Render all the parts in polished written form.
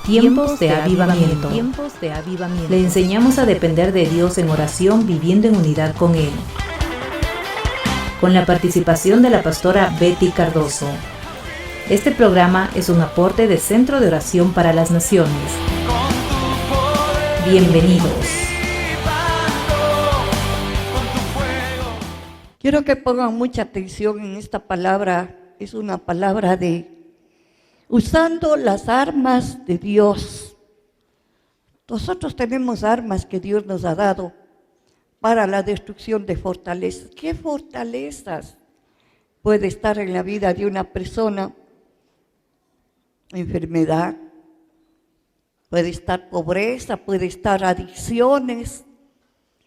Tiempos de avivamiento. Le enseñamos a depender de Dios en oración, viviendo en unidad con Él. Con la participación de la pastora Betty Cardoso. Este programa es un aporte de Centro de Oración para las Naciones. Bienvenidos. Quiero que pongan mucha atención en esta palabra. Es una palabra de usando las armas de Dios. Nosotros tenemos armas que Dios nos ha dado para la destrucción de fortalezas. ¿Qué fortalezas puede estar en la vida de una persona? Enfermedad, puede estar pobreza, puede estar adicciones,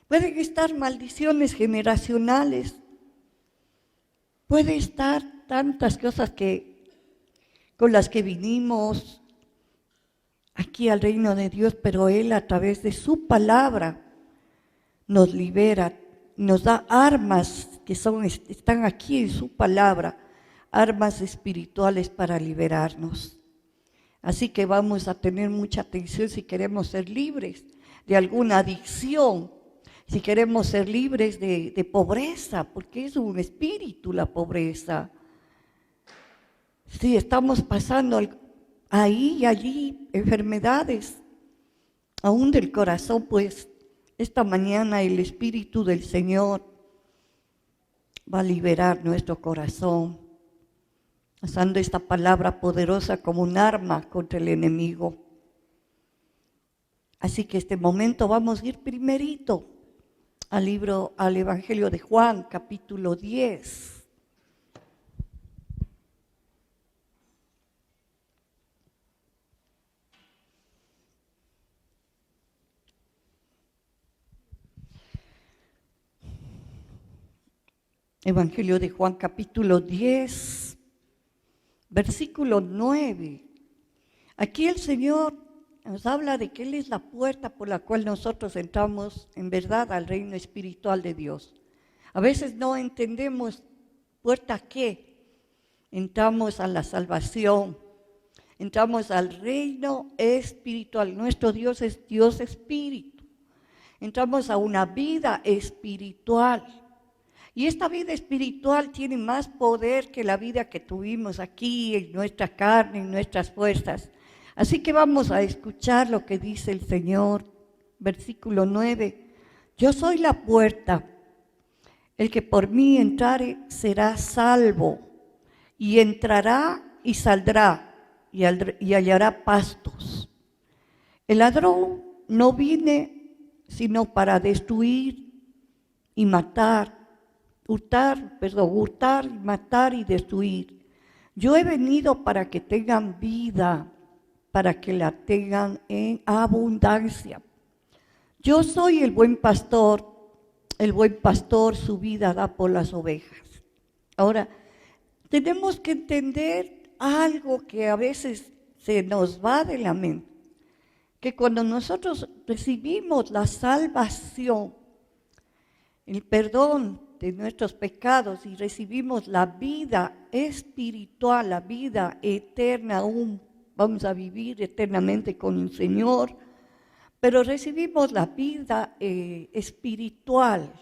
pueden estar maldiciones generacionales, puede estar tantas cosas con las que vinimos aquí al reino de Dios, pero Él a través de su palabra nos libera, nos da armas que están aquí en su palabra, armas espirituales para liberarnos. Así que vamos a tener mucha atención si queremos ser libres de alguna adicción, si queremos ser libres de pobreza, porque es un espíritu la pobreza. Si estamos pasando ahí y allí enfermedades, aún del corazón, pues esta mañana el Espíritu del Señor va a liberar nuestro corazón, usando esta palabra poderosa como un arma contra el enemigo. Así que este momento vamos a ir primerito al Evangelio de Juan, capítulo 10. Evangelio de Juan, capítulo 10, versículo 9. Aquí el Señor nos habla de que Él es la puerta por la cual nosotros entramos en verdad al reino espiritual de Dios. A veces no entendemos puerta a qué. Entramos a la salvación, entramos al reino espiritual. Nuestro Dios es Dios espíritu. Entramos a una vida espiritual. Y esta vida espiritual tiene más poder que la vida que tuvimos aquí en nuestra carne, en nuestras fuerzas. Así que vamos a escuchar lo que dice el Señor, versículo 9. Yo soy la puerta, el que por mí entrare será salvo, y entrará y saldrá, y hallará pastos. El ladrón no viene sino para destruir y matar, hurtar, matar y destruir. Yo he venido para que tengan vida, para que la tengan en abundancia. Yo soy el buen pastor su vida da por las ovejas. Ahora, tenemos que entender algo que a veces se nos va de la mente, que cuando nosotros recibimos la salvación, el perdón de nuestros pecados y recibimos la vida espiritual, la vida eterna, aún vamos a vivir eternamente con el Señor, pero recibimos la vida espiritual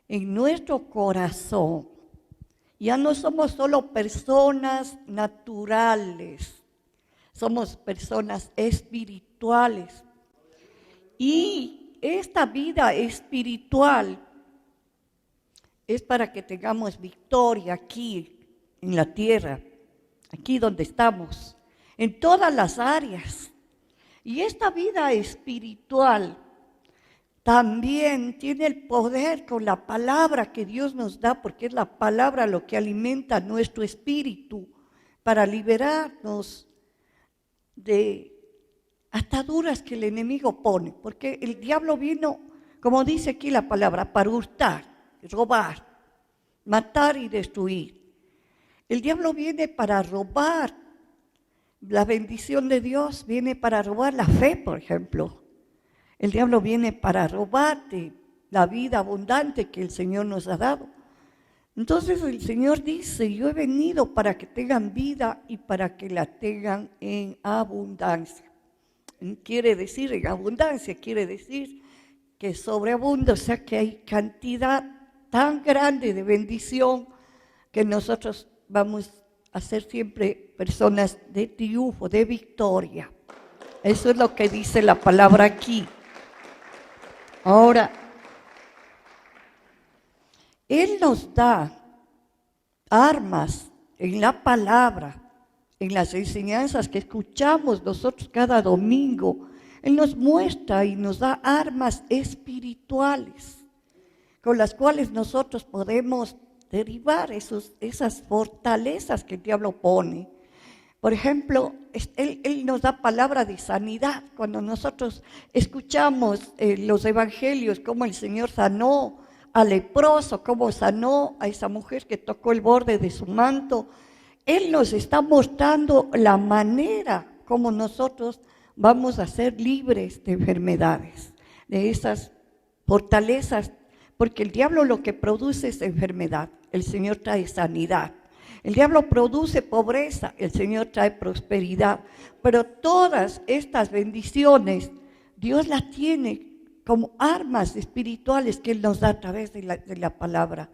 en nuestro corazón. Ya no somos solo personas naturales, somos personas espirituales. Y esta vida espiritual es para que tengamos victoria aquí en la tierra, aquí donde estamos, en todas las áreas. Y esta vida espiritual también tiene el poder con la palabra que Dios nos da, porque es la palabra lo que alimenta nuestro espíritu para liberarnos de ataduras que el enemigo pone. Porque el diablo vino, como dice aquí la palabra, para hurtar, robar, matar y destruir. El diablo viene para robar la bendición de Dios, viene para robar la fe, por ejemplo. El diablo viene para robarte la vida abundante que el Señor nos ha dado. Entonces el Señor dice, yo he venido para que tengan vida y para que la tengan en abundancia. quiere decir en abundancia, quiere decir que sobreabunda, o sea que hay cantidad tan grande de bendición que nosotros vamos a ser siempre personas de triunfo, de victoria. Eso es lo que dice la palabra aquí. Ahora, Él nos da armas en la palabra, en las enseñanzas que escuchamos nosotros cada domingo. Él nos muestra y nos da armas espirituales con las cuales nosotros podemos derribar esas fortalezas que el diablo pone. Por ejemplo, él nos da palabra de sanidad. Cuando nosotros escuchamos los evangelios, cómo el Señor sanó al leproso, cómo sanó a esa mujer que tocó el borde de su manto, Él nos está mostrando la manera como nosotros vamos a ser libres de enfermedades, de esas fortalezas, porque el diablo lo que produce es enfermedad, el Señor trae sanidad. El diablo produce pobreza, el Señor trae prosperidad, pero todas estas bendiciones Dios las tiene como armas espirituales que Él nos da a través de la palabra.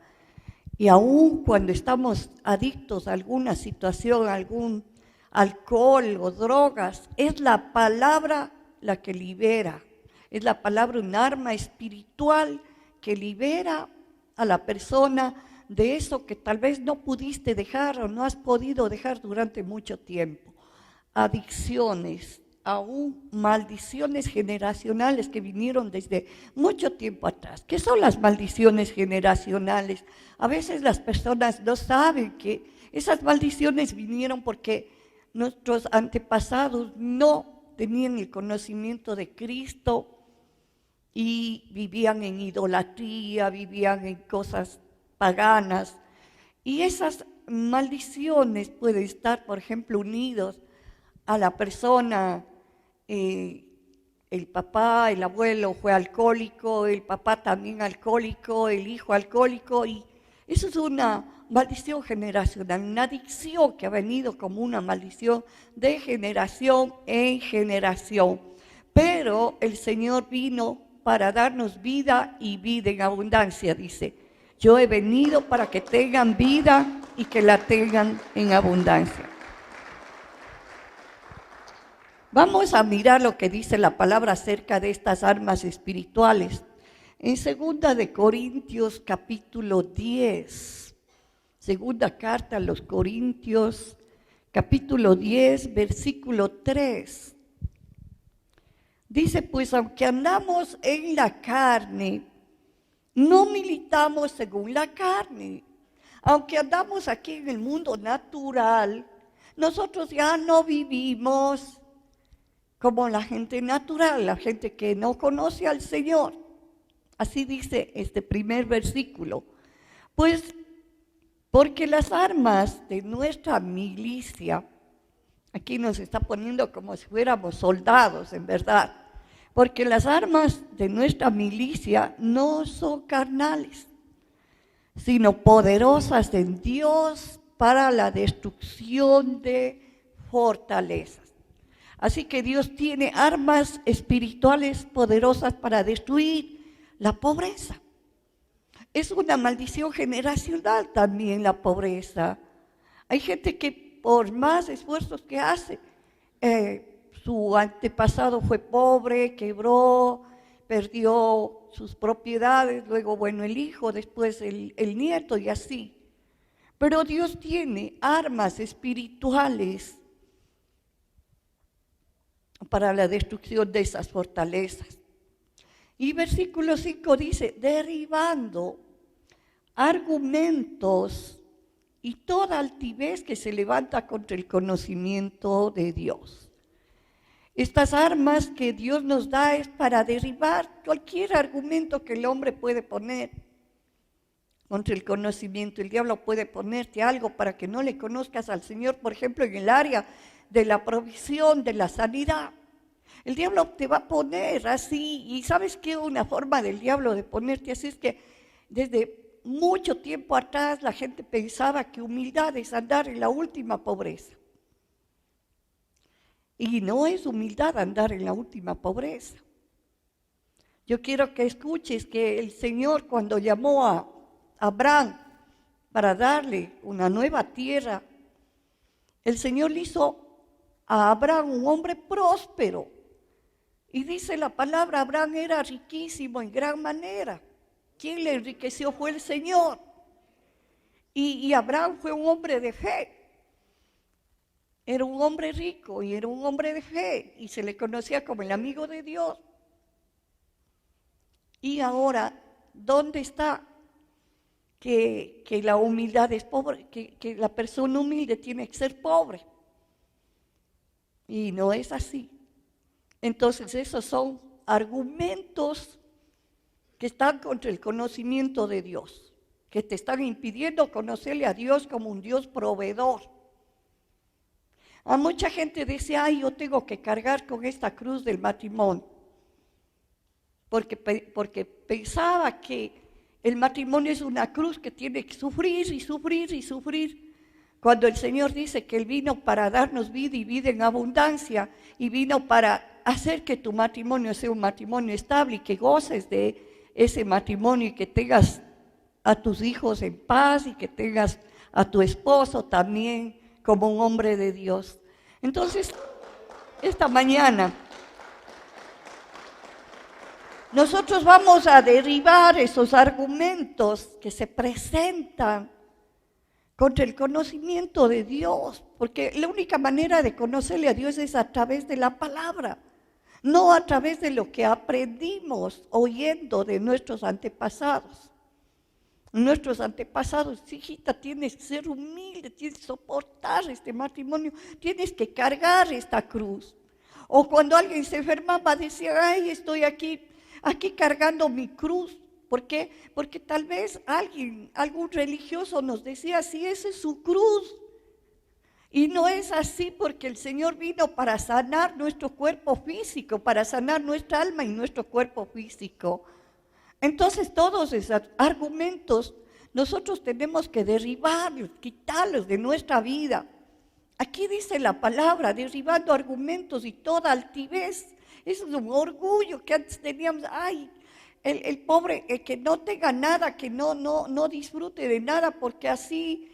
Y aún cuando estamos adictos a alguna situación, a algún alcohol o drogas, es la palabra la que libera. Es la palabra un arma espiritual que libera a la persona de eso que tal vez no pudiste dejar o no has podido dejar durante mucho tiempo. Adicciones, aún maldiciones generacionales que vinieron desde mucho tiempo atrás. ¿Qué son las maldiciones generacionales? A veces las personas no saben que esas maldiciones vinieron porque nuestros antepasados no tenían el conocimiento de Cristo y vivían en idolatría, vivían en cosas paganas. Y esas maldiciones pueden estar, por ejemplo, unidos a la persona. El papá, el abuelo fue alcohólico, el papá también alcohólico, el hijo alcohólico, y eso es una maldición generacional, una adicción que ha venido como una maldición de generación en generación. Pero el Señor vino para darnos vida y vida en abundancia, dice. Yo he venido para que tengan vida y que la tengan en abundancia. Vamos a mirar lo que dice la palabra acerca de estas armas espirituales. En 2 de Corintios capítulo 10, segunda carta a los Corintios capítulo 10, versículo 3. Dice, pues aunque andamos en la carne, no militamos según la carne. Aunque andamos aquí en el mundo natural, nosotros ya no vivimos como la gente natural, la gente que no conoce al Señor. Así dice este primer versículo. Pues porque las armas de nuestra milicia, aquí nos está poniendo como si fuéramos soldados, en verdad. Porque las armas de nuestra milicia no son carnales, sino poderosas en Dios para la destrucción de fortalezas. Así que Dios tiene armas espirituales poderosas para destruir la pobreza. Es una maldición generacional también la pobreza. Hay gente que por más esfuerzos que hace, su antepasado fue pobre, quebró, perdió sus propiedades, luego, bueno, el hijo, después el nieto y así. Pero Dios tiene armas espirituales para la destrucción de esas fortalezas. Y versículo 5 dice, derribando argumentos y toda altivez que se levanta contra el conocimiento de Dios. Estas armas que Dios nos da es para derribar cualquier argumento que el hombre puede poner contra el conocimiento. El diablo puede ponerte algo para que no le conozcas al Señor, por ejemplo, en el área de la provisión, de la sanidad. El diablo te va a poner así, y ¿sabes qué? Una forma del diablo de ponerte así es que desde mucho tiempo atrás la gente pensaba que humildad es andar en la última pobreza. Y no es humildad andar en la última pobreza. Yo quiero que escuches que el Señor, cuando llamó a Abraham para darle una nueva tierra, el Señor le hizo a Abraham un hombre próspero. Y dice la palabra, Abraham era riquísimo en gran manera. ¿Quién le enriqueció? Fue el Señor. Y Abraham fue un hombre de fe. Era un hombre rico y era un hombre de fe. Y se le conocía como el amigo de Dios. Y ahora, ¿dónde está que la humildad es pobre? Que la persona humilde tiene que ser pobre. Y no es así. Entonces, esos son argumentos que están contra el conocimiento de Dios, que te están impidiendo conocerle a Dios como un Dios proveedor. A mucha gente dice, ay, yo tengo que cargar con esta cruz del matrimonio, porque pensaba que el matrimonio es una cruz que tiene que sufrir y sufrir y sufrir, cuando el Señor dice que Él vino para darnos vida y vida en abundancia, y vino para hacer que tu matrimonio sea un matrimonio estable y que goces de ese matrimonio y que tengas a tus hijos en paz y que tengas a tu esposo también como un hombre de Dios. Entonces, esta mañana nosotros vamos a derribar esos argumentos que se presentan contra el conocimiento de Dios, porque la única manera de conocerle a Dios es a través de la palabra, no a través de lo que aprendimos oyendo de nuestros antepasados. Nuestros antepasados, hijita, tienes que ser humilde, tienes que soportar este matrimonio, tienes que cargar esta cruz. O cuando alguien se enfermaba decía, ay, estoy aquí cargando mi cruz. ¿Por qué? Porque tal vez algún religioso nos decía, sí, esa es su cruz. Y no es así, porque el Señor vino para sanar nuestro cuerpo físico, para sanar nuestra alma y nuestro cuerpo físico. Entonces todos esos argumentos nosotros tenemos que derribarlos, quitarlos de nuestra vida. Aquí dice la palabra, derribando argumentos y toda altivez. Eso es un orgullo que antes teníamos, ay, el pobre, que no tenga nada, que no disfrute de nada, porque así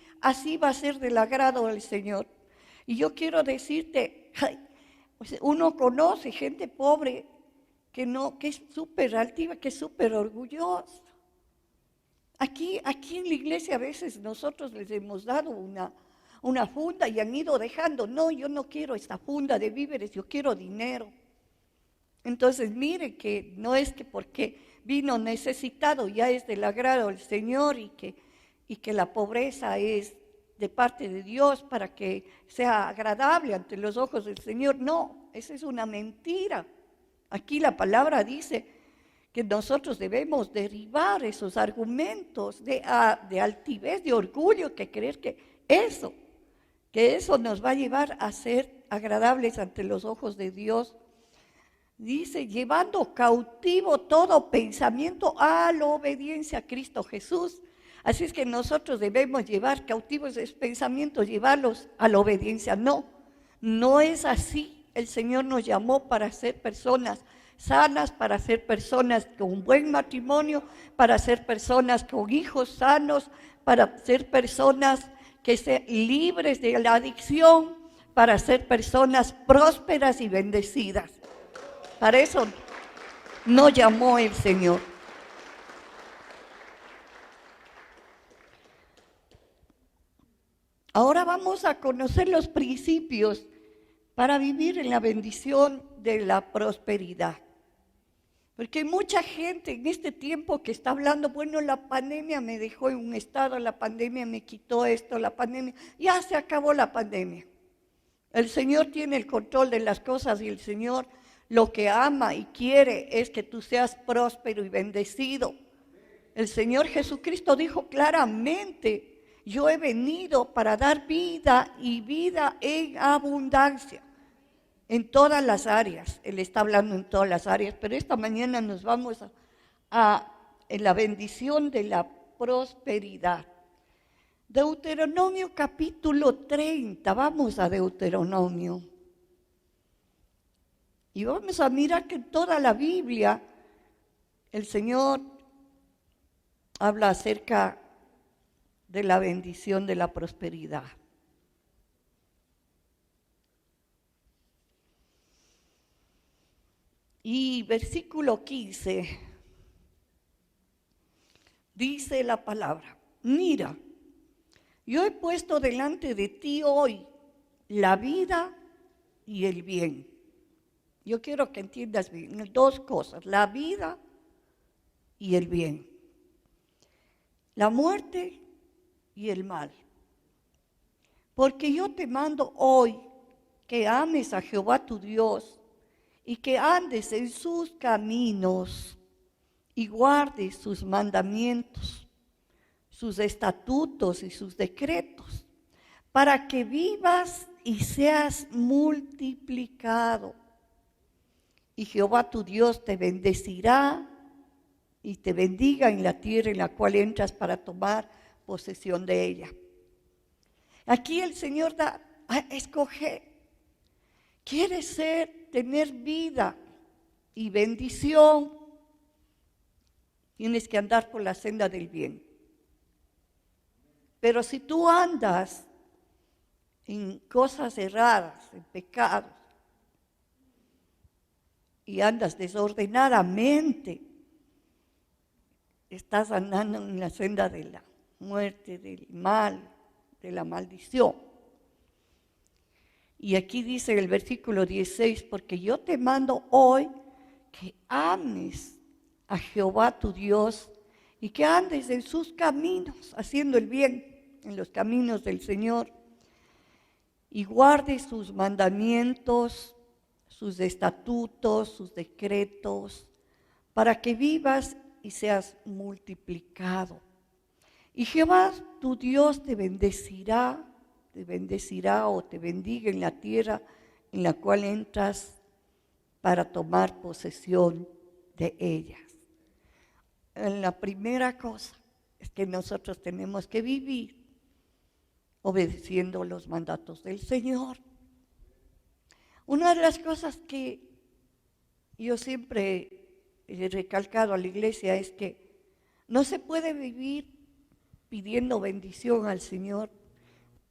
va a ser del agrado del Señor. Y yo quiero decirte, uno conoce gente pobre que es súper altiva, que es súper orgullosa. Aquí en la iglesia a veces nosotros les hemos dado una funda y han ido dejando, no, yo no quiero esta funda de víveres, yo quiero dinero. Entonces mire que no es que porque vino necesitado ya es del agrado del Señor y que la pobreza es de parte de Dios para que sea agradable ante los ojos del Señor. No, esa es una mentira. Aquí la palabra dice que nosotros debemos derribar esos argumentos de altivez, de orgullo, que creer que eso nos va a llevar a ser agradables ante los ojos de Dios. Dice, llevando cautivo todo pensamiento a la obediencia a Cristo Jesús. Así es que nosotros debemos llevar cautivos esos pensamientos, llevarlos a la obediencia. No es así. El Señor nos llamó para ser personas sanas, para ser personas con un buen matrimonio, para ser personas con hijos sanos, para ser personas que sean libres de la adicción, para ser personas prósperas y bendecidas. Para eso nos llamó el Señor. Ahora vamos a conocer los principios para vivir en la bendición de la prosperidad. Porque hay mucha gente en este tiempo que está hablando, bueno, la pandemia me dejó en un estado, la pandemia me quitó esto, la pandemia, ya se acabó la pandemia. El Señor tiene el control de las cosas y el Señor lo que ama y quiere es que tú seas próspero y bendecido. El Señor Jesucristo dijo claramente, yo he venido para dar vida y vida en abundancia. En todas las áreas, Él está hablando en todas las áreas, pero esta mañana nos vamos en la bendición de la prosperidad. Deuteronomio capítulo 30, vamos a Deuteronomio. Y vamos a mirar que en toda la Biblia el Señor habla acerca de la bendición de la prosperidad. Y versículo 15 dice la palabra: mira, yo he puesto delante de ti hoy la vida y el bien. Yo quiero que entiendas bien, dos cosas: la vida y el bien, la muerte y el mal. Porque yo te mando hoy que ames a Jehová tu Dios y que andes en sus caminos y guardes sus mandamientos, sus estatutos y sus decretos, para que vivas y seas multiplicado. Y Jehová tu Dios te bendecirá y te bendiga en la tierra en la cual entras para tomar posesión de ella. Aquí el Señor da a escoger. ¿Quieres tener vida y bendición? Tienes que andar por la senda del bien. Pero si tú andas en cosas erradas, en pecados, y andas desordenadamente, estás andando en la senda de la muerte, del mal, de la maldición. Y aquí dice en el versículo 16: porque yo te mando hoy que ames a Jehová tu Dios y que andes en sus caminos, haciendo el bien en los caminos del Señor, y guardes sus mandamientos, sus estatutos, sus decretos, para que vivas y seas multiplicado. Y Jehová tu Dios te bendecirá o te bendiga en la tierra en la cual entras para tomar posesión de ellas. La primera cosa es que nosotros tenemos que vivir obedeciendo los mandatos del Señor. Una de las cosas que yo siempre he recalcado a la iglesia es que no se puede vivir pidiendo bendición al Señor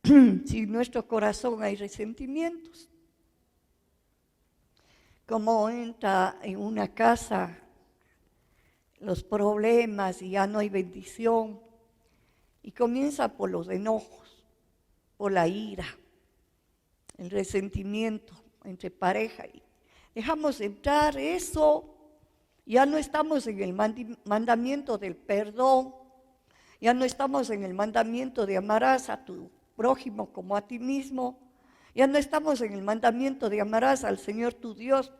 si en nuestro corazón hay resentimientos. Como entra en una casa los problemas y ya no hay bendición, y comienza por los enojos, por la ira, el resentimiento entre pareja, y dejamos entrar eso, ya no estamos en el mandamiento del perdón, ya no estamos en el mandamiento de amarás a tu prójimo como a ti mismo, ya no estamos en el mandamiento de amarás al Señor tu Dios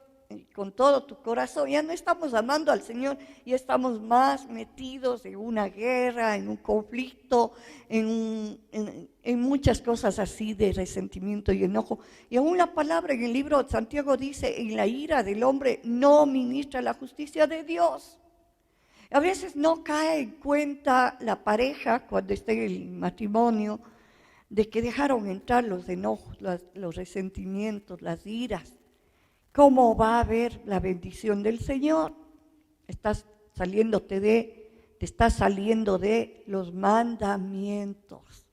con todo tu corazón, ya no estamos amando al Señor, ya estamos más metidos en una guerra, en un conflicto, en muchas cosas así de resentimiento y enojo. Y aún la palabra en el libro de Santiago dice: en la ira del hombre no ministra la justicia de Dios. A veces no cae en cuenta la pareja cuando está en el matrimonio de que dejaron entrar los enojos, los resentimientos, las iras. ¿Cómo va a haber la bendición del Señor? Te estás saliendo de los mandamientos.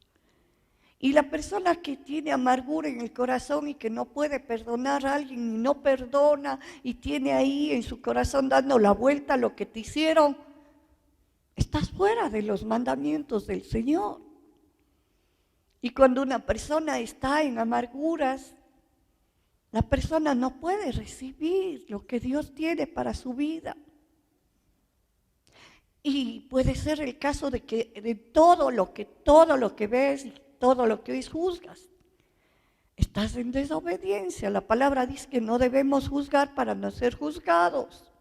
Y la persona que tiene amargura en el corazón y que no puede perdonar a alguien y no perdona y tiene ahí en su corazón dando la vuelta a lo que te hicieron, estás fuera de los mandamientos del Señor. Y cuando una persona está en amarguras, la persona no puede recibir lo que Dios tiene para su vida. Y puede ser el caso de que de todo lo que ves y todo lo que hoy juzgas, estás en desobediencia. La palabra dice que no debemos juzgar para no ser juzgados.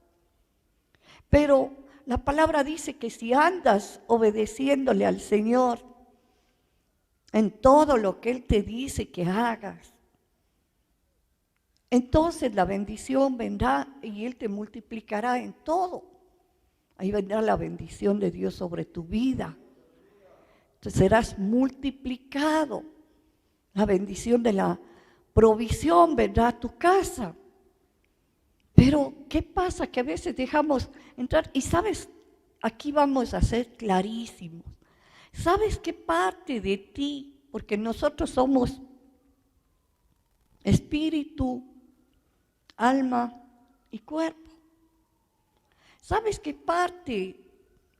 Pero la palabra dice que si andas obedeciéndole al Señor en todo lo que Él te dice que hagas, entonces la bendición vendrá y Él te multiplicará en todo. Ahí vendrá la bendición de Dios sobre tu vida. Entonces serás multiplicado. La bendición de la provisión vendrá a tu casa. Pero, ¿qué pasa? Que a veces dejamos entrar, y sabes, aquí vamos a ser clarísimos. ¿Sabes qué parte de ti? Porque nosotros somos espíritu, alma y cuerpo. ¿Sabes qué parte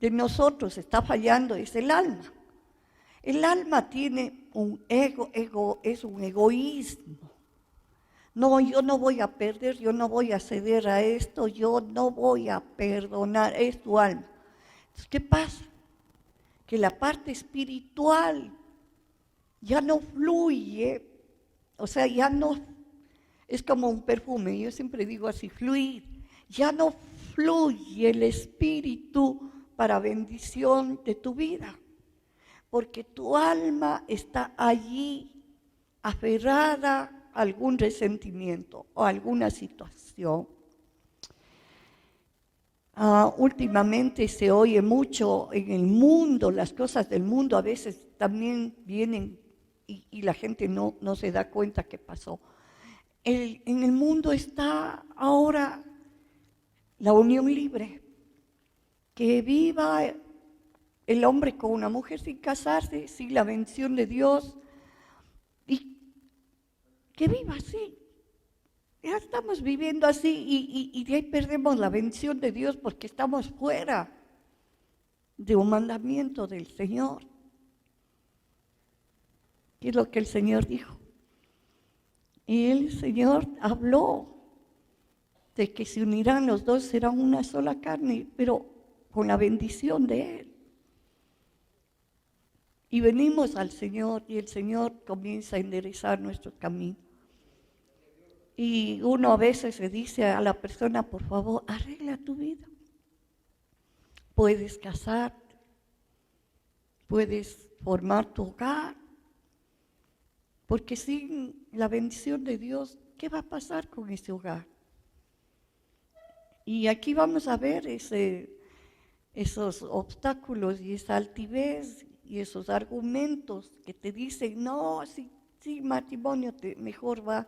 de nosotros está fallando? Es el alma. El alma tiene un ego es un egoísmo. No, yo no voy a perder, yo no voy a ceder a esto, yo no voy a perdonar, es tu alma. Entonces, ¿qué pasa? Que la parte espiritual ya no fluye, o sea, ya no, es como un perfume, yo siempre digo así, fluir, ya no fluye el espíritu para bendición de tu vida, porque tu alma está allí aferrada a algún resentimiento o alguna situación. Últimamente se oye mucho en el mundo, las cosas del mundo a veces también vienen y la gente no se da cuenta qué pasó. En el mundo está ahora la unión libre, que viva el hombre con una mujer sin casarse, sin la bendición de Dios, y que viva así. Ya estamos viviendo así y de ahí perdemos la bendición de Dios porque estamos fuera de un mandamiento del Señor. ¿Qué es lo que el Señor dijo? Y el Señor habló de que se unirán los dos, serán una sola carne, pero con la bendición de Él. Y venimos al Señor y el Señor comienza a enderezar nuestro camino. Y uno a veces le dice a la persona, por favor, arregla tu vida. Puedes casarte, puedes formar tu hogar, porque sin la bendición de Dios, ¿qué va a pasar con ese hogar? Y aquí vamos a ver esos obstáculos y esa altivez y esos argumentos que te dicen, no, sí matrimonio mejor va.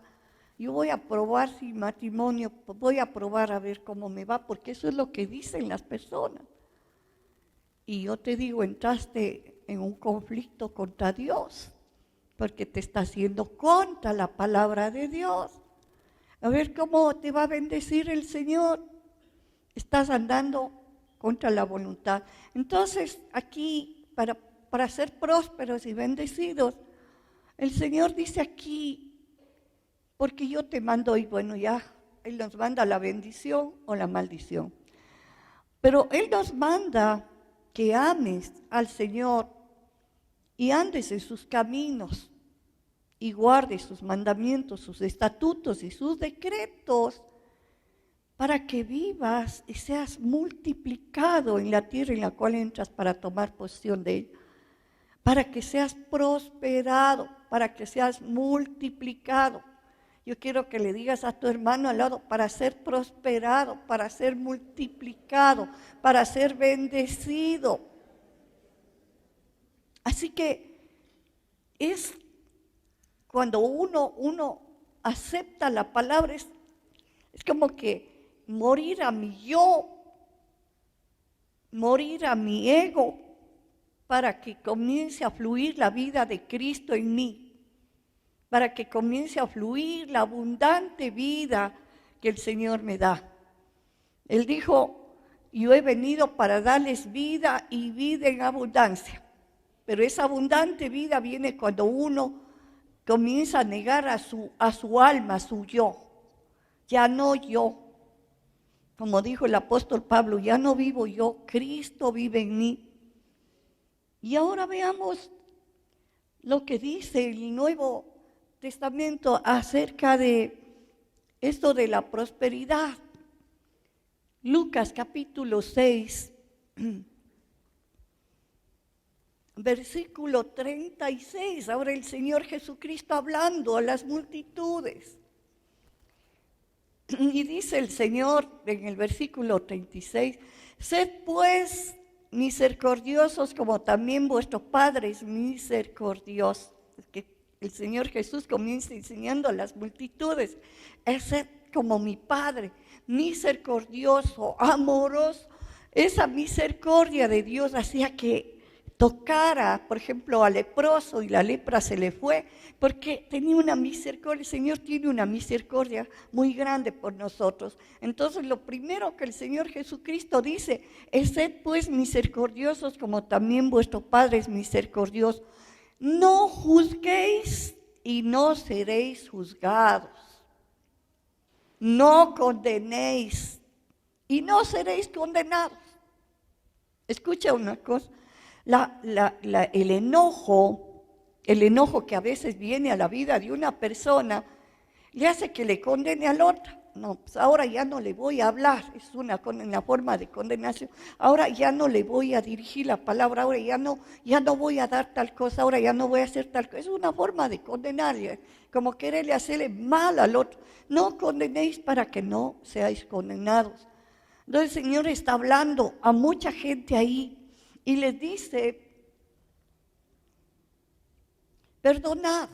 Yo voy a probar si matrimonio, voy a probar a ver cómo me va, porque eso es lo que dicen las personas. Y yo te digo, entraste en un conflicto contra Dios, porque te está haciendo contra la palabra de Dios. A ver cómo te va a bendecir el Señor. Estás andando contra la voluntad. Entonces, aquí, para ser prósperos y bendecidos, el Señor dice aquí, porque yo te mando, y bueno, ya, Él nos manda la bendición o la maldición. Pero Él nos manda que ames al Señor y andes en sus caminos y guardes sus mandamientos, sus estatutos y sus decretos para que vivas y seas multiplicado en la tierra en la cual entras para tomar posesión de ella, para que seas prosperado, para que seas multiplicado. Yo quiero que le digas a tu hermano al lado, para ser prosperado, para ser multiplicado, para ser bendecido. Así que es cuando uno acepta la palabra, es como que morir a mi yo, morir a mi ego, para que comience a fluir la vida de Cristo en mí. Para que comience a fluir la abundante vida que el Señor me da. Él dijo, yo he venido para darles vida y vida en abundancia. Pero esa abundante vida viene cuando uno comienza a negar a su alma, a su yo. Ya no yo. Como dijo el apóstol Pablo, ya no vivo yo, Cristo vive en mí. Y ahora veamos lo que dice el Nuevo Testamento acerca de esto de la prosperidad. Lucas capítulo 6, versículo 36. Ahora el Señor Jesucristo hablando a las multitudes. Y dice el Señor en el versículo 36, sed pues misericordiosos como también vuestro Padre es misericordioso. Es que el Señor Jesús comienza enseñando a las multitudes, sed como mi Padre, misericordioso, amoroso. Esa misericordia de Dios hacía que tocara, por ejemplo, al leproso y la lepra se le fue, porque tenía una misericordia. El Señor tiene una misericordia muy grande por nosotros. Entonces, lo primero que el Señor Jesucristo dice es: sed pues misericordiosos como también vuestro Padre es misericordioso. No juzguéis y no seréis juzgados. No condenéis y no seréis condenados. Escucha una cosa. El enojo que a veces viene a la vida de una persona, le hace que le condene al otro. No, pues ahora ya no le voy a hablar, es una forma de condenación. Ahora ya no le voy a dirigir la palabra, ahora ya no voy a dar tal cosa, ahora ya no voy a hacer tal cosa. Es una forma de condenarle, como quererle hacerle mal al otro. No condenéis para que no seáis condenados. Entonces el Señor está hablando a mucha gente ahí y les dice: perdonad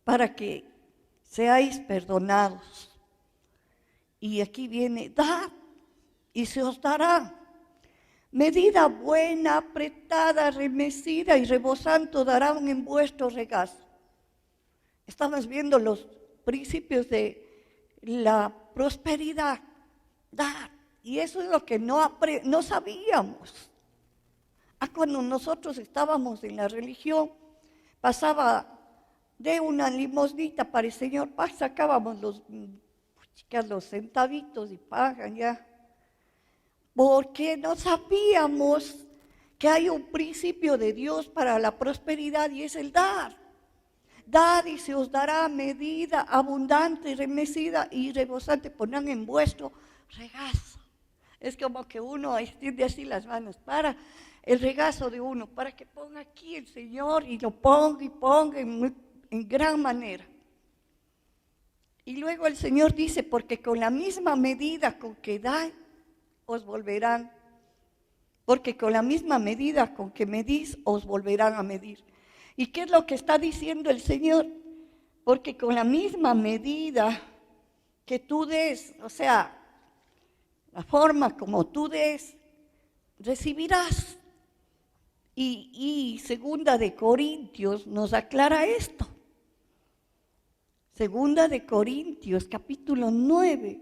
para que seáis perdonados. Y aquí viene: dad y se os dará. Medida buena, apretada, remecida y rebosando darán en vuestro regazo. Estamos viendo los principios de la prosperidad. Dar. Y eso es lo que no sabíamos. Cuando nosotros estábamos en la religión, pasaba de una limosnita para el Señor, sacábamos los centavitos y pagan ya. Porque no sabíamos que hay un principio de Dios para la prosperidad y es el dar. Dad y se os dará medida abundante, remecida y rebosante, pondrán en vuestro regazo. Es como que uno extiende así las manos para el regazo de uno, para que ponga aquí el Señor y lo ponga en gran manera. Y luego el Señor dice: porque con la misma medida con que dais, os volverán. Porque con la misma medida con que medís, os volverán a medir. ¿Y qué es lo que está diciendo el Señor? Porque con la misma medida que tú des, o sea, la forma como tú des, recibirás. Y Segunda de Corintios nos aclara esto. Segunda de Corintios, capítulo 9,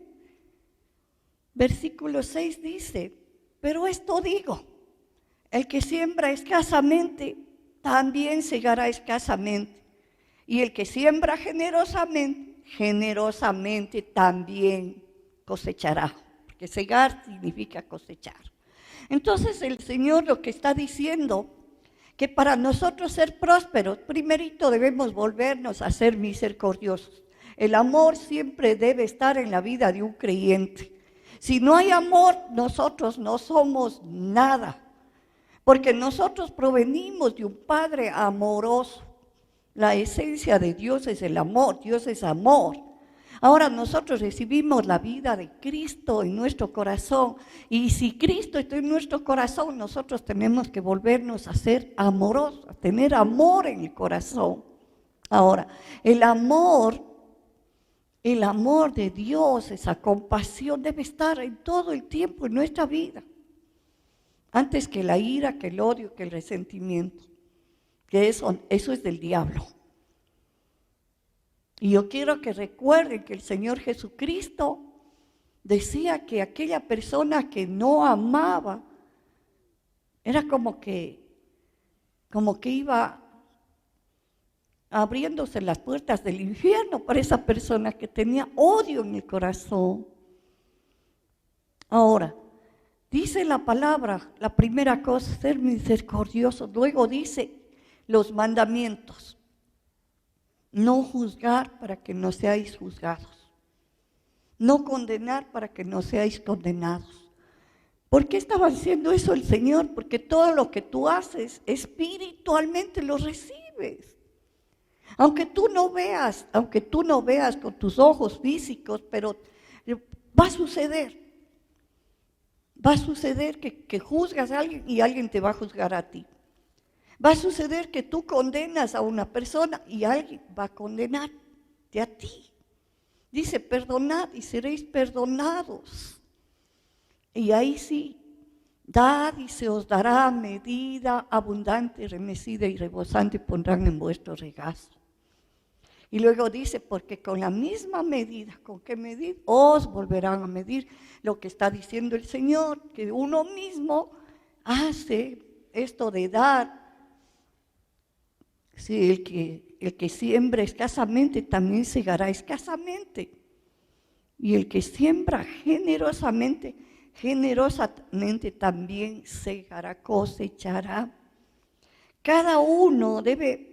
versículo 6 dice: pero esto digo, el que siembra escasamente, también segará escasamente. Y el que siembra generosamente, generosamente también cosechará. Porque segar significa cosechar. Entonces el Señor lo que está diciendo, que para nosotros ser prósperos, primerito debemos volvernos a ser misericordiosos. El amor siempre debe estar en la vida de un creyente. Si no hay amor, nosotros no somos nada. Porque nosotros provenimos de un Padre amoroso. La esencia de Dios es el amor, Dios es amor. Ahora nosotros recibimos la vida de Cristo en nuestro corazón. Y si Cristo está en nuestro corazón, nosotros tenemos que volvernos a ser amorosos, a tener amor en el corazón. Ahora, el amor de Dios, esa compasión debe estar en todo el tiempo en nuestra vida. Antes que la ira, que el odio, que el resentimiento. Que eso es del diablo. Y yo quiero que recuerden que el Señor Jesucristo decía que aquella persona que no amaba era como que iba abriéndose las puertas del infierno para esa persona que tenía odio en el corazón. Ahora, dice la palabra, la primera cosa, ser misericordioso. Luego dice los mandamientos. No juzgar para que no seáis juzgados. No condenar para que no seáis condenados. ¿Por qué estaba haciendo eso el Señor? Porque todo lo que tú haces espiritualmente lo recibes. Aunque tú no veas con tus ojos físicos, pero va a suceder. Va a suceder que juzgas a alguien y alguien te va a juzgar a ti. Va a suceder que tú condenas a una persona y alguien va a condenarte a ti. Dice, perdonad y seréis perdonados. Y ahí sí, dad y se os dará medida abundante, remecida y rebosante pondrán en vuestro regazo. Y luego dice, porque con la misma medida con que medid, os volverán a medir. Lo que está diciendo el Señor, que uno mismo hace esto de dar. Si el que siembra escasamente también segará escasamente. Y el que siembra generosamente también segará, cosechará. Cada uno debe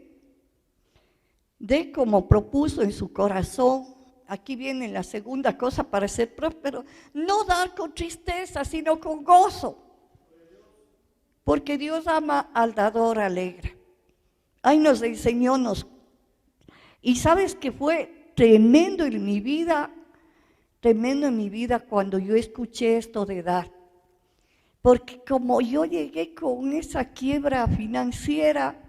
de como propuso en su corazón. Aquí viene la segunda cosa para ser próspero: no dar con tristeza, sino con gozo, porque Dios ama al dador alegre. Ahí nos enseñó, y sabes que fue tremendo en mi vida cuando yo escuché esto de dar, porque como yo llegué con esa quiebra financiera,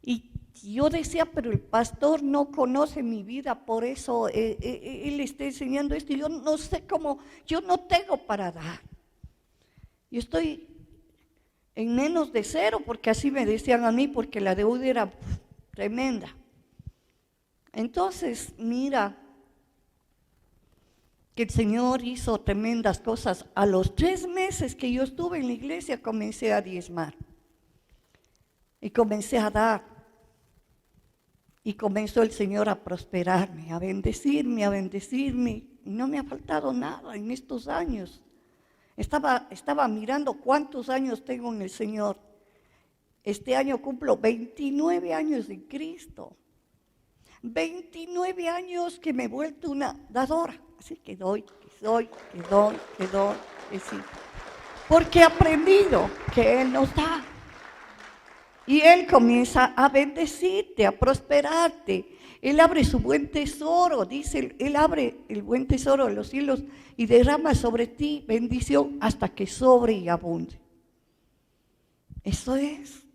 y yo decía, pero el pastor no conoce mi vida, por eso él está enseñando esto, y yo no sé cómo, yo no tengo para dar. Yo estoy en menos de cero, porque así me decían a mí, porque la deuda era tremenda. Entonces, mira, que el Señor hizo tremendas cosas. A los 3 meses que yo estuve en la iglesia, comencé a diezmar. Y comencé a dar. Y comenzó el Señor a prosperarme, a bendecirme. Y no me ha faltado nada en estos años. Estaba mirando cuántos años tengo en el Señor. Este año cumplo 29 años en Cristo. 29 años que me he vuelto una dadora. Así que doy, que sí. Porque he aprendido que Él nos da. Y Él comienza a bendecirte, a prosperarte. Él abre su buen tesoro, dice, Él abre el buen tesoro de los cielos y derrama sobre ti bendición hasta que sobre y abunde. Eso es.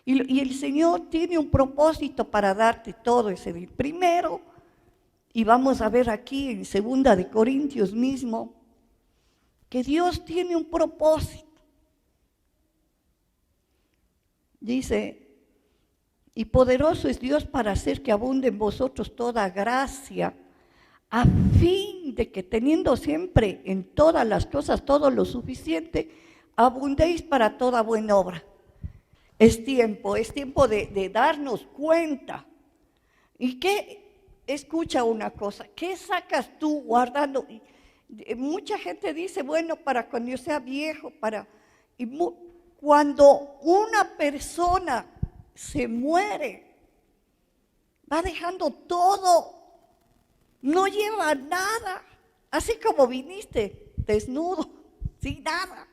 Y el Señor tiene un propósito para darte todo ese bien. Primero, y vamos a ver aquí en 2 de Corintios mismo, que Dios tiene un propósito. Dice, y poderoso es Dios para hacer que abunde en vosotros toda gracia, a fin de que teniendo siempre en todas las cosas todo lo suficiente, abundéis para toda buena obra. Es tiempo de darnos cuenta. ¿Y qué? Escucha una cosa, ¿qué sacas tú guardando? Mucha gente dice, bueno, para cuando yo sea viejo, cuando una persona se muere, va dejando todo, no lleva nada, así como viniste, desnudo, sin nada.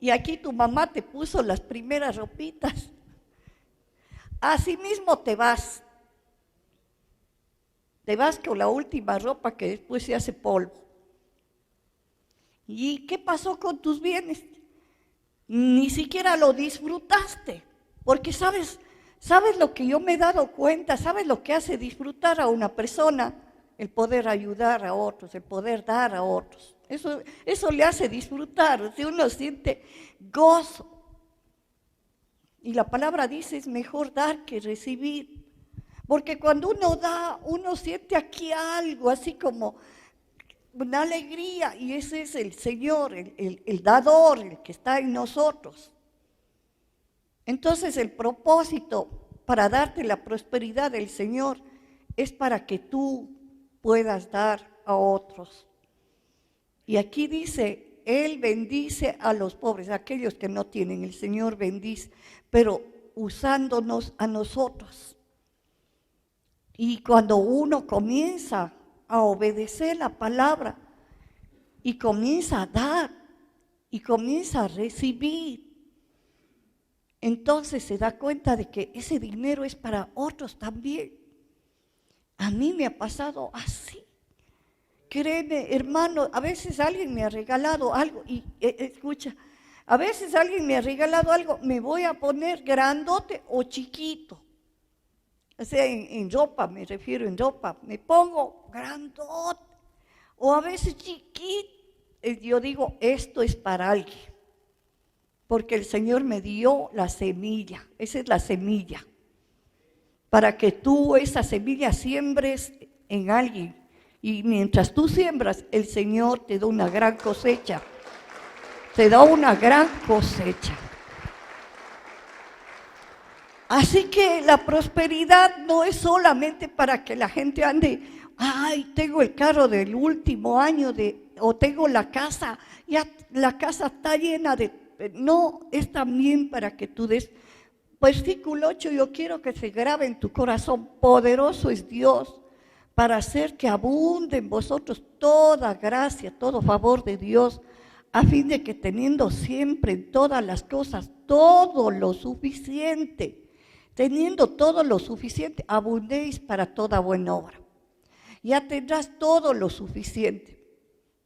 Y aquí tu mamá te puso las primeras ropitas. Así mismo te vas con la última ropa que después se hace polvo. ¿Y qué pasó con tus bienes? Ni siquiera lo disfrutaste, porque sabes lo que yo me he dado cuenta, sabes lo que hace disfrutar a una persona, el poder ayudar a otros, el poder dar a otros. Eso le hace disfrutar, si uno siente gozo. Y la palabra dice, es mejor dar que recibir. Porque cuando uno da, uno siente aquí algo, así como una alegría. Y ese es el Señor, el dador, el que está en nosotros. Entonces el propósito para darte la prosperidad del Señor es para que tú puedas dar a otros. Y aquí dice, Él bendice a los pobres, a aquellos que no tienen, el Señor bendice, pero usándonos a nosotros. Y cuando uno comienza a obedecer la palabra y comienza a dar y comienza a recibir, entonces se da cuenta de que ese dinero es para otros también. A mí me ha pasado así. Créeme, hermano, a veces alguien me ha regalado algo y escucha, a veces alguien me ha regalado algo, me voy a poner grandote o chiquito. O sea, en ropa, me refiero en ropa, me pongo grandote, o a veces chiquito. Yo digo, esto es para alguien, porque el Señor me dio la semilla, esa es la semilla, para que tú esa semilla siembres en alguien, y mientras tú siembras, el Señor te da una gran cosecha, te da una gran cosecha. Así que la prosperidad no es solamente para que la gente ande, ay, tengo el carro del último año, o tengo la casa, ya la casa está llena de... No, es también para que tú des. Versículo 8, yo quiero que se grabe en tu corazón, poderoso es Dios para hacer que abunde en vosotros toda gracia, todo favor de Dios, a fin de que teniendo siempre en todas las cosas todo lo suficiente, teniendo todo lo suficiente, abundéis para toda buena obra. Ya tendrás todo lo suficiente,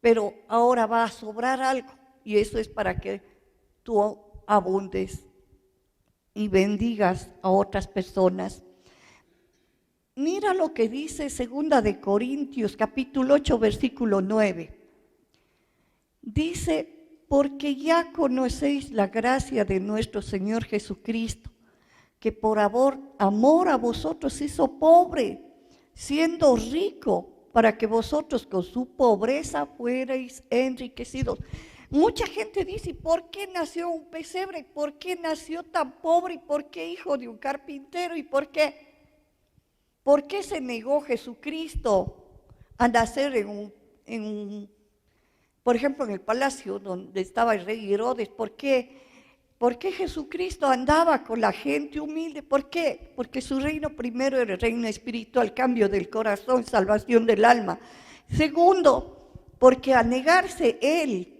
pero ahora va a sobrar algo, y eso es para que tú abundes y bendigas a otras personas. Mira lo que dice 2 de Corintios, capítulo 8, versículo 9. Dice, porque ya conocéis la gracia de nuestro Señor Jesucristo, que por amor a vosotros hizo pobre, siendo rico, para que vosotros con su pobreza fuerais enriquecidos. Mucha gente dice, ¿por qué nació un pesebre? ¿Por qué nació tan pobre? ¿Y por qué hijo de un carpintero? ¿Y por qué? ¿Por qué se negó Jesucristo a nacer por ejemplo, en el palacio donde estaba el rey Herodes? ¿Por qué Jesucristo andaba con la gente humilde? ¿Por qué? Porque su reino primero era el reino espiritual, cambio del corazón, salvación del alma. Segundo, porque al negarse él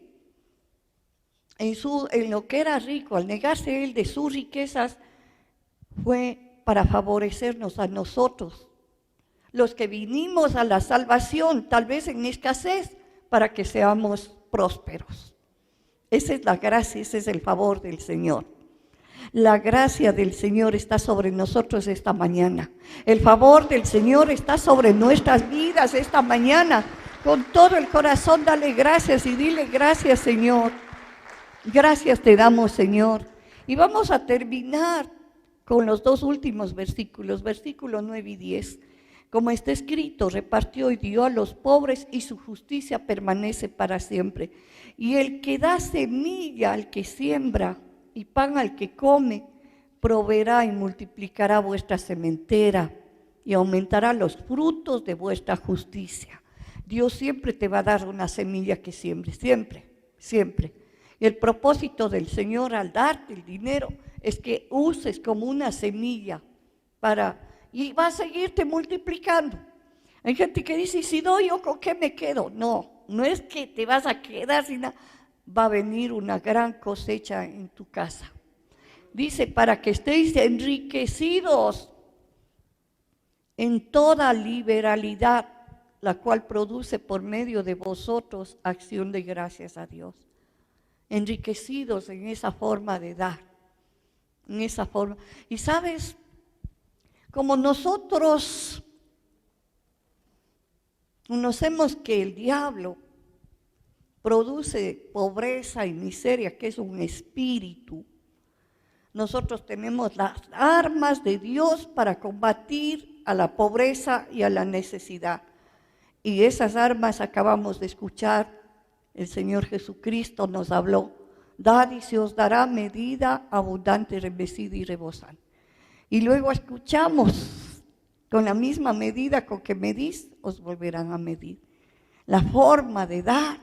en lo que era rico, al negarse él de sus riquezas, fue para favorecernos a nosotros, los que vinimos a la salvación, tal vez en escasez, para que seamos prósperos. Esa es la gracia, ese es el favor del Señor. La gracia del Señor está sobre nosotros esta mañana. El favor del Señor está sobre nuestras vidas esta mañana. Con todo el corazón dale gracias y dile gracias, Señor. Gracias te damos, Señor. Y vamos a terminar con los dos últimos versículos, versículos 9 y 10. Como está escrito, repartió y dio a los pobres y su justicia permanece para siempre. Y el que da semilla al que siembra y pan al que come, proveerá y multiplicará vuestra sementera y aumentará los frutos de vuestra justicia. Dios siempre te va a dar una semilla que siembres, siempre, siempre. Y el propósito del Señor al darte el dinero es que uses como una semilla y va a seguirte multiplicando. Hay gente que dice, si doy yo, ¿con qué me quedo? No, no es que te vas a quedar sin nada. Va a venir una gran cosecha en tu casa. Dice, para que estéis enriquecidos en toda liberalidad, la cual produce por medio de vosotros acción de gracias a Dios. Enriquecidos en esa forma de dar, en esa forma. Y sabes, como nosotros conocemos que el diablo produce pobreza y miseria, que es un espíritu, nosotros tenemos las armas de Dios para combatir a la pobreza y a la necesidad. Y esas armas acabamos de escuchar. El Señor Jesucristo nos habló, dad y se os dará medida abundante, remecida y rebosante. Y luego escuchamos, con la misma medida con que medís, os volverán a medir. La forma de dar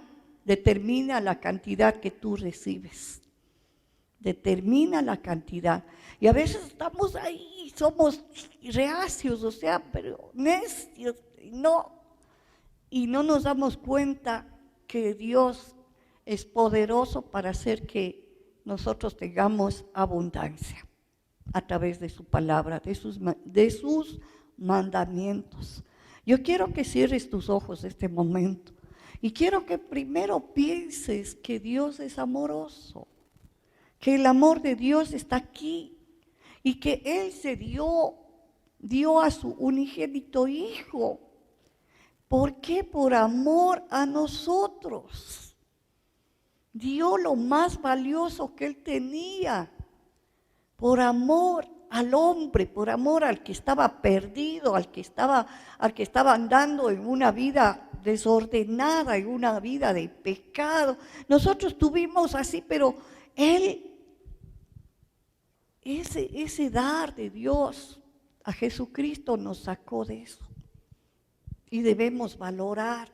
determina la cantidad que tú recibes. Determina la cantidad. Y a veces estamos ahí, somos reacios, o sea, pero necios, y no nos damos cuenta que Dios es poderoso para hacer que nosotros tengamos abundancia a través de su palabra, de sus mandamientos. Yo quiero que cierres tus ojos este momento y quiero que primero pienses que Dios es amoroso, que el amor de Dios está aquí y que Él se dio dio a su unigénito Hijo. ¿Por qué? Por amor a nosotros. Dio lo más valioso que Él tenía, por amor al hombre, por amor al que estaba perdido, al que estaba andando en una vida desordenada, en una vida de pecado. Nosotros tuvimos así, pero Él, ese dar de Dios a Jesucristo nos sacó de eso. Y debemos valorar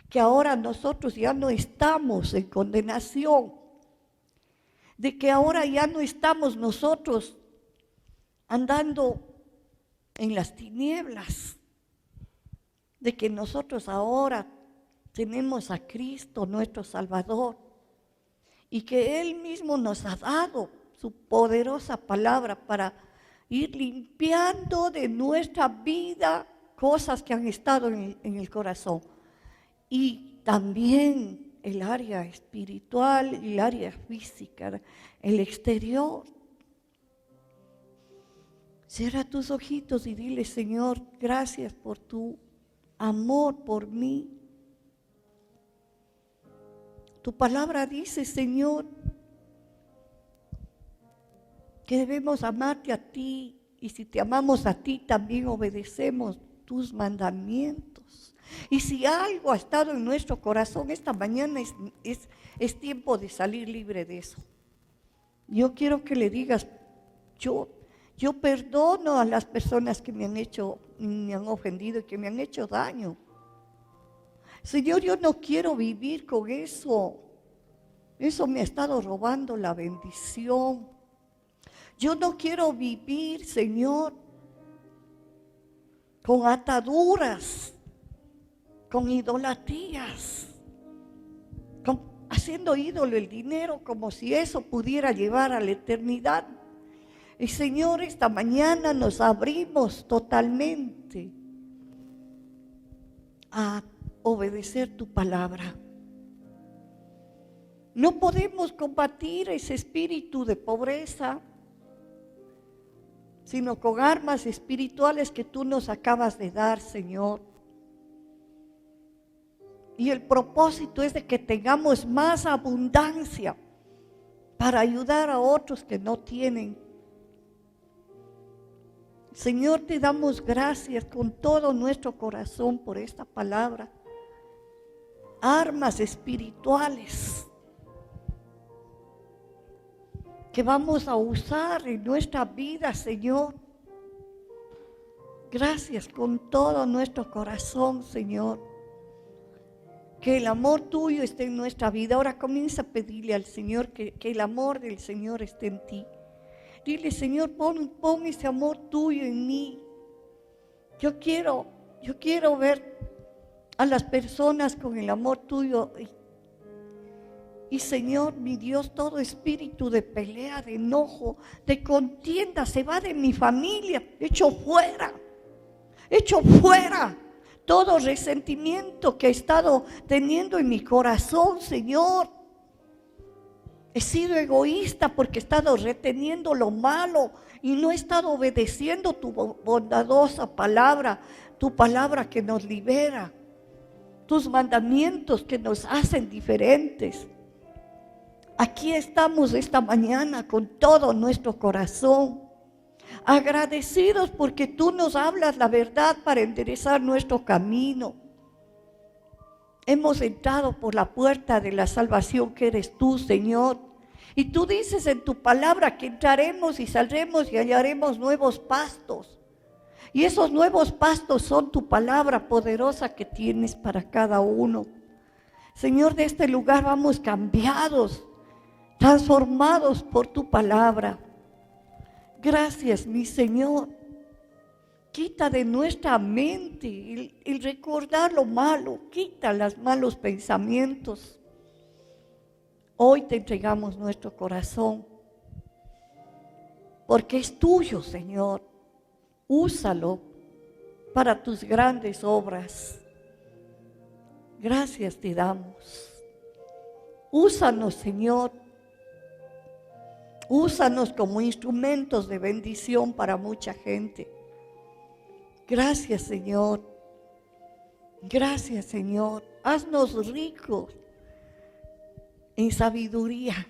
que ahora nosotros ya no estamos en condenación, de que ahora ya no estamos nosotros andando en las tinieblas, de que nosotros ahora tenemos a Cristo, nuestro Salvador, y que Él mismo nos ha dado su poderosa palabra para ir limpiando de nuestra vida cosas que han estado en el corazón. Y también el área espiritual, el área física, el exterior. Cierra tus ojitos y dile: Señor, gracias por tu amor por mí. Tu palabra dice, Señor, que debemos amarte a ti, y si te amamos a ti, también obedecemos tus mandamientos. Y si algo ha estado en nuestro corazón esta mañana, es tiempo de salir libre de eso. Yo quiero que le digas: yo perdono a las personas que me han ofendido y que me han hecho daño. Señor, yo no quiero vivir con eso. Eso me ha estado robando la bendición. Yo no quiero vivir, Señor, con ataduras, con idolatrías, haciendo ídolo el dinero como si eso pudiera llevar a la eternidad. Y Señor, esta mañana nos abrimos totalmente a obedecer tu palabra. No podemos combatir ese espíritu de pobreza, sino con armas espirituales que tú nos acabas de dar, Señor. Y el propósito es de que tengamos más abundancia para ayudar a otros que no tienen. Señor, te damos gracias con todo nuestro corazón por esta palabra. Armas espirituales que vamos a usar en nuestra vida, Señor. Gracias con todo nuestro corazón, Señor. Que el amor tuyo esté en nuestra vida. Ahora comienza a pedirle al Señor que el amor del Señor esté en ti. Dile: Señor, pon ese amor tuyo en mí. Yo quiero ver a las personas con el amor tuyo. Y Señor, mi Dios, todo espíritu de pelea, de enojo, de contienda se va de mi familia, hecho fuera. Todo resentimiento que he estado teniendo en mi corazón, Señor. He sido egoísta porque he estado reteniendo lo malo y no he estado obedeciendo tu bondadosa palabra, tu palabra que nos libera, tus mandamientos que nos hacen diferentes. Aquí estamos esta mañana con todo nuestro corazón, agradecidos porque tú nos hablas la verdad para enderezar nuestro camino. Hemos entrado por la puerta de la salvación que eres tú, Señor. Y tú dices en tu palabra que entraremos y saldremos y hallaremos nuevos pastos. Y esos nuevos pastos son tu palabra poderosa que tienes para cada uno. Señor, de este lugar vamos cambiados, transformados por tu palabra. Gracias, mi Señor. Quita de nuestra mente el recordar lo malo, quita los malos pensamientos. Hoy te entregamos nuestro corazón, porque es tuyo, Señor. Úsalo para tus grandes obras. Gracias te damos. Úsanos, Señor. Úsanos como instrumentos de bendición para mucha gente. Gracias, Señor. Gracias, Señor. Haznos ricos en sabiduría.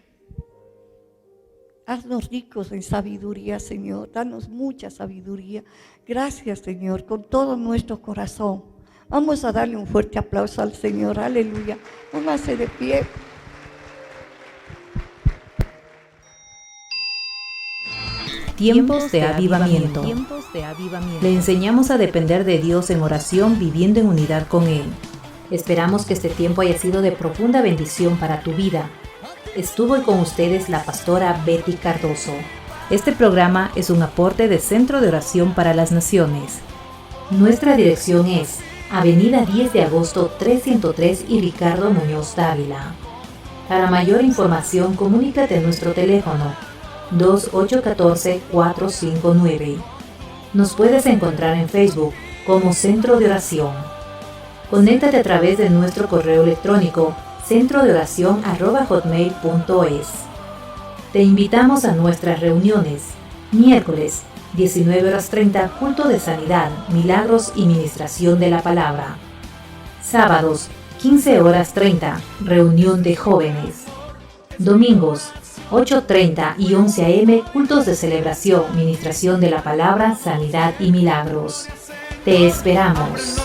Haznos ricos en sabiduría, Señor. Danos mucha sabiduría. Gracias, Señor, con todo nuestro corazón. Vamos a darle un fuerte aplauso al Señor. Aleluya. Póngase de pie. Tiempos de avivamiento. Le enseñamos a depender de Dios en oración, viviendo en unidad con Él. Esperamos que este tiempo haya sido de profunda bendición para tu vida. Estuvo hoy con ustedes la pastora Betty Cardoso. Este programa es un aporte de Centro de Oración para las Naciones. Nuestra dirección es Avenida 10 de Agosto 303 y Ricardo Muñoz Dávila. Para mayor información, comunícate a nuestro teléfono 2814-459. Nos puedes encontrar en Facebook como Centro de Oración. Conéctate a través de nuestro correo electrónico centrodeoracion@hotmail.es. Te invitamos a nuestras reuniones. Miércoles, 19:30, culto de sanidad, milagros y ministración de la palabra. Sábados, 15:30, reunión de jóvenes. Domingos, 8:30 y 11 a.m., cultos de celebración, ministración de la palabra, sanidad y milagros. Te esperamos.